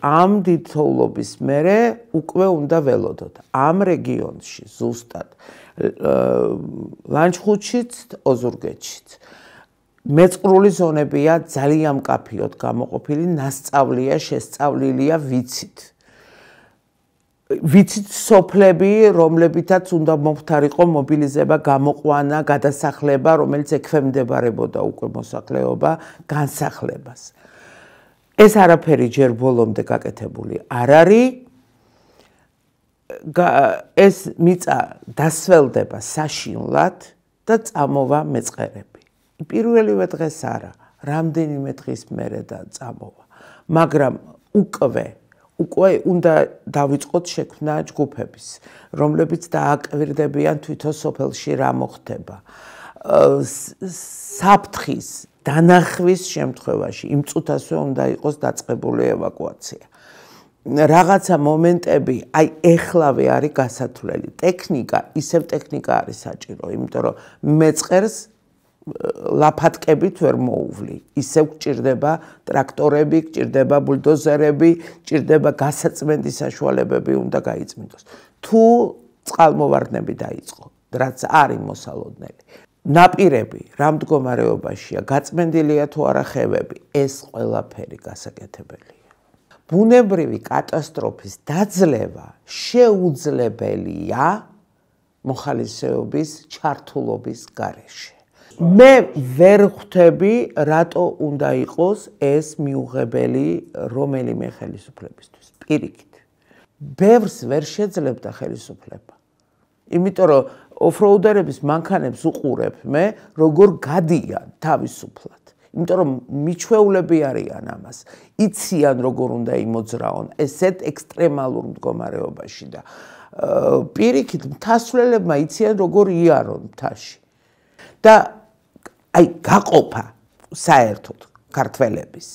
ამ დიდთოვლობის მერე უკვე უნდა ველოდოთ. ამ რეგიონში ზუსტად ლანჩხუთშიც, ოზურგეთშიც. მეწყრული ზონებია ძალიან მკაფიოდ გამოყოფილი, ნასწავლია, შესწავლილია ვიცით. ვიცით სოფლები, რომლებითაც უნდა მომხდარიყო მობილიზება, გამოყვანა, გადასახლება, რომელიც ექვემდებარებოდა უკვე მოსახლეობა განსახლებას. ეს არაფერი ჯერ ბოლომდე გაკეთებული არ არის. ეს მიწა დასველდება საშინლად და წამოვა მეწყერები. პირველივე დღეს არა, რამდენიმე დღის მერე და წამოვა. მაგრამ უკვე უნდა დავიწყოთ შექმნა ჯგუფების, რომლებიც დააკვირდებიან თვითონ სოფელში რა მოხდება. საფრთხის დანახვის შემთხვევაში იმ წუთასვე უნდა იყოს დაწყებული ევაკუაცია. რაღაცა მომენტები, აი ეხლავე არის გასათვლელი. ტექნიკა, ისევ ტექნიკა არის საჭირო, იმიტომ რომ მეწყერს ლაფატკებით ვერ მოუვლი. ისევ გჭირდება ტრაქტორები, გჭირდება ბულდოზერები, გჭირდება გასაწმენდის საშუალებები უნდა გაიწმინდოს. თუ წყალმოვარდნები დაიწყო, რაც არის მოსალოდნელი. ნაპირები რა მდგომარეობაშია, გაწმენდილია თუ არა ხევები, ეს ყველაფერი გასაკეთებელია. ბუნებრივი კატასტროფის დაძლევა შეუძლებელია მოხალისეობის ჩართულობის გარეშე. მე ვერ ხვდები, რატო უნდა იყოს ეს მიუღებელი რომელიმე ხელისუფლებისთვის. პირიქით. ბევრს ვერ შეძლებდა ხელისუფლება. იმიტომ რომ ოფროუდერების მანქანებს უყურებ მე, როგორ გადიან თავისუფლად. იმიტომ რომ მიჩვეულები არიან ამას. იციან როგორ უნდა იმოძრაონ ესეთ ექსტრემალურ მდგომარეობაში და პირიქით მთასვლებმა იციან როგორ იარონ მთაში. და აი გაყოფა საერთოდ ქართველების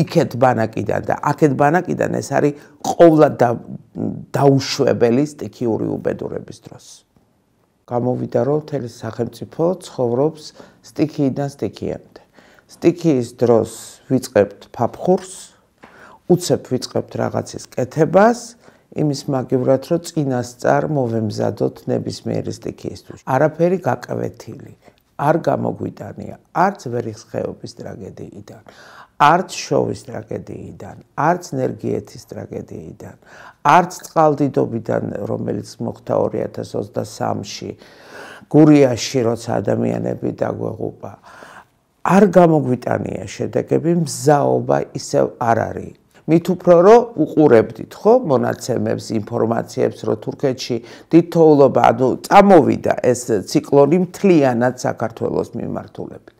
იქეთ ბანაკიდან და აქეთ ბანაკიდან ეს არის ყოვლად დაუშვებელი სტიქიური უბედურების დროს. გამოვიდა რომ მთელი სახელმწიფო ცხოვრობს სტიქიიდან სტიქიამდე. სტიქიის დროს ვიწყებთ ფაფხურს, უცებ ვიწყებთ რაღაცის კეთებას, იმის მაგივრად რომ წინასწარ მოვემზადოთ ნებისმიერი სტიქიისთვის. არაფერი გაკვეთილი არ გამოგვიტანია არც ვერიხის ხეობის ტრაგედიიდან, არც შოვის ტრაგედიიდან, არც ნერგიეთის ტრაგედიიდან, არც წყალდიდობიდან, რომელიც მოხდა 2023-ში, გურიაში, როცა ადამიანები დაგვეღუპა. არ გამოგვიტანია შედეგები, მზაობა ისევ არ არის. მით უფრო რომ უყურებდით ხო მონაცემებს, ინფორმაციებს, რომ თურქეთში დიდთოვლობა, ანუ წამოვიდა ეს ციკლონი მთლიანად საქართველოს მიმართულებით.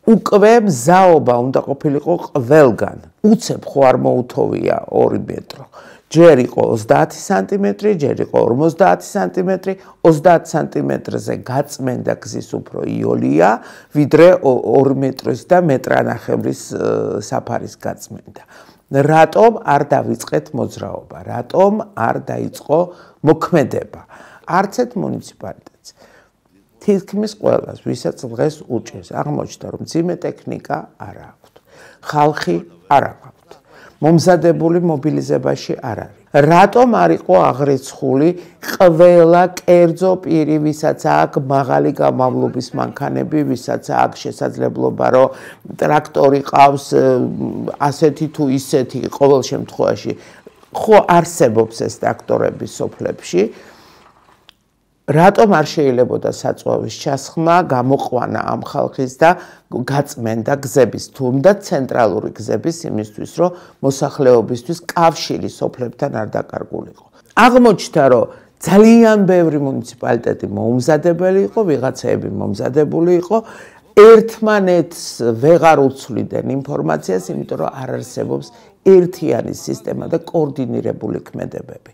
უკვე მზაობა უნდა ყოფილიყო ყველგან. უცებ ხო არ მოუთოვია 2 მეტრო. ჯერ იყო 30 სანტიმეტრი, ჯერ იყო 50 სანტიმეტრი, 30 სანტიმეტრზე გაწმენდა გზის უფრო იოლია, ვიდრე 2 მეტრის და მეტრანახევრის საფარის გაწმენდა. რატომ არ დავიწყეთ მოძრაობა? რატომ არ დაიწყო მოქმედება? არც ერთ მუნიციპალიტეტს. თითქმის ყველას, ვისაც დღეს უჭირს, აღმოჩნდა რომ მძიმე ტექნიკა არ აქვთ. ხალხი არ აქვთ. მომზადებული მობილიზებაში არ არის. რატომ არ იყო აღრიცხული ყველა კერძო პირი, ვისაც აქვს მაღალი გამავლობის მანქანები, ვისაც აქვს შესაძლებლობა, რომ ტრაქტორი ყავს ასეთი თუ ისეთი, ყოველ შემთხვევაში ხო არსებობს ეს ტრაქტორები სოფლებში. რატომ არ შეიძლებოდა საწვავის ჩასხმა, გამოყვანა ამ ხალხის და გაწმენდა გზების, თუნდაც ცენტრალური გზების იმისთვის, რომ მოსახლეობისთვის კავშირი სოფლებთან არ დაკარგულიყო. აღმოჩნდა, რომ ძალიან ბევრი მუნიციპალიტეტი მოუმზადებელი იყო, ვიღაცები მომზადებული იყო, ერთმანეთს ვეღარ უცვლიდნენ ინფორმაციას, იმიტომ რომ არ არსებობს ერთიანი სისტემა და კოორდინირებული ქმედებები.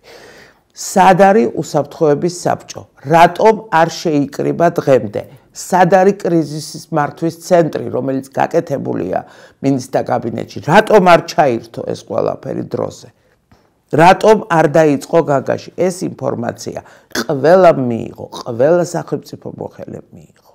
სად არის უსაფრთხოების საბჭო? რატომ არ შეიკრიბა დღემდე? სად არის კრიზისის მართვის ცენტრი, რომელიც გაკეთებულია მინისტრთა კაბინეტში? რატომ არ ჩაირთო ეს ყველაფერი დროზე? რატომ არ დაიწყო გაგაში? ეს ინფორმაცია ყველა მიიღო, ყველა სახელმწიფო მოხელე მიიღო.